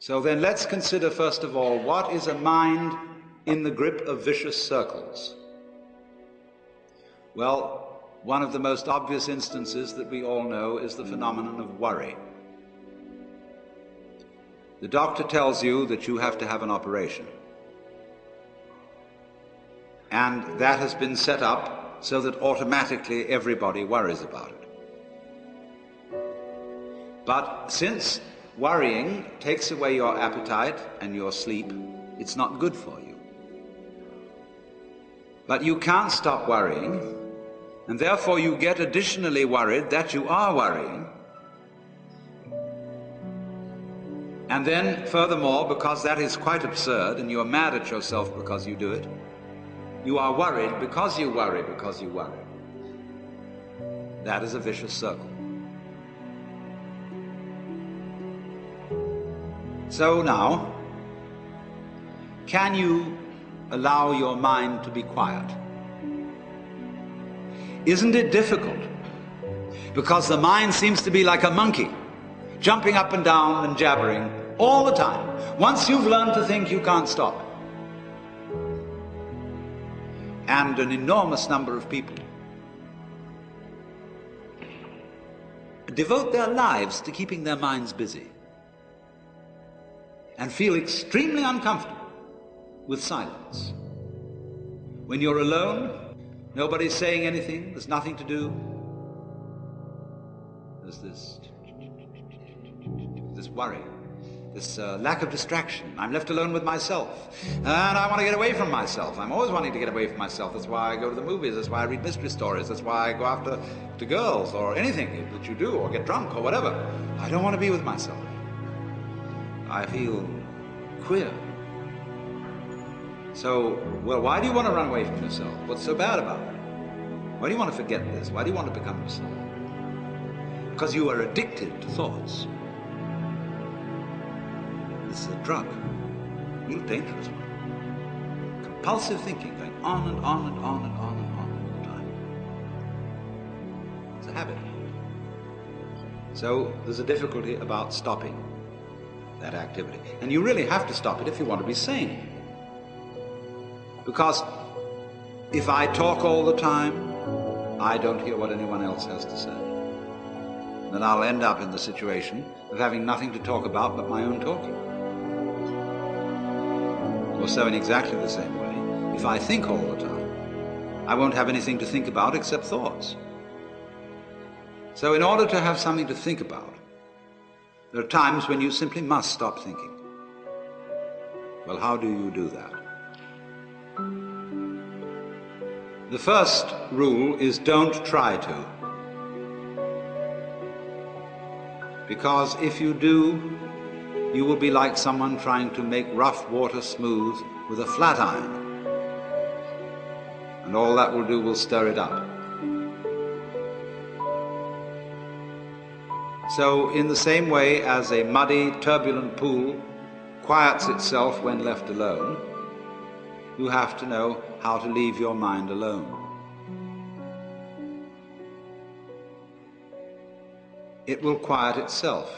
So then let's consider first of all, what is a mind in the grip of vicious circles? Well, one of the most obvious instances that we all know is the phenomenon of worry. The doctor tells you that you have to have an operation. And that has been set up so that automatically everybody worries about it. But since worrying takes away your appetite and your sleep, it's not good for you. But you can't stop worrying, and therefore you get additionally worried that you are worrying. And then, furthermore, because that is quite absurd, and you are mad at yourself because you do it, you are worried because you worry because you worry. That is a vicious circle. So now, can you allow your mind to be quiet? Isn't it difficult? Because the mind seems to be like a monkey, jumping up and down and jabbering all the time. Once you've learned to think, you can't stop. And an enormous number of people devote their lives to keeping their minds busy and feel extremely uncomfortable with silence. When you're alone, nobody's saying anything, there's nothing to do. There's this worry, this lack of distraction. I'm left alone with myself, and I want to get away from myself. I'm always wanting to get away from myself. That's why I go to the movies, that's why I read mystery stories, that's why I go after girls, or anything that you do, or get drunk, or whatever. I don't want to be with myself. I feel queer. So, well, why do you want to run away from yourself? What's so bad about it? Why do you want to forget this? Why do you want to become yourself? Because you are addicted to thoughts. This is a drug, a real dangerous one. Compulsive thinking, going on and on and on and on and on all the time. It's a habit. So there's a difficulty about stopping that activity. And you really have to stop it if you want to be sane. Because if I talk all the time, I don't hear what anyone else has to say. Then I'll end up in the situation of having nothing to talk about but my own talking. Or so in exactly the same way, if I think all the time, I won't have anything to think about except thoughts. So in order to have something to think about, there are times when you simply must stop thinking. Well, how do you do that? The first rule is don't try to. Because if you do, you will be like someone trying to make rough water smooth with a flat iron. And all that will do will stir it up. So in the same way as a muddy, turbulent pool quiets itself when left alone, you have to know how to leave your mind alone. It will quiet itself.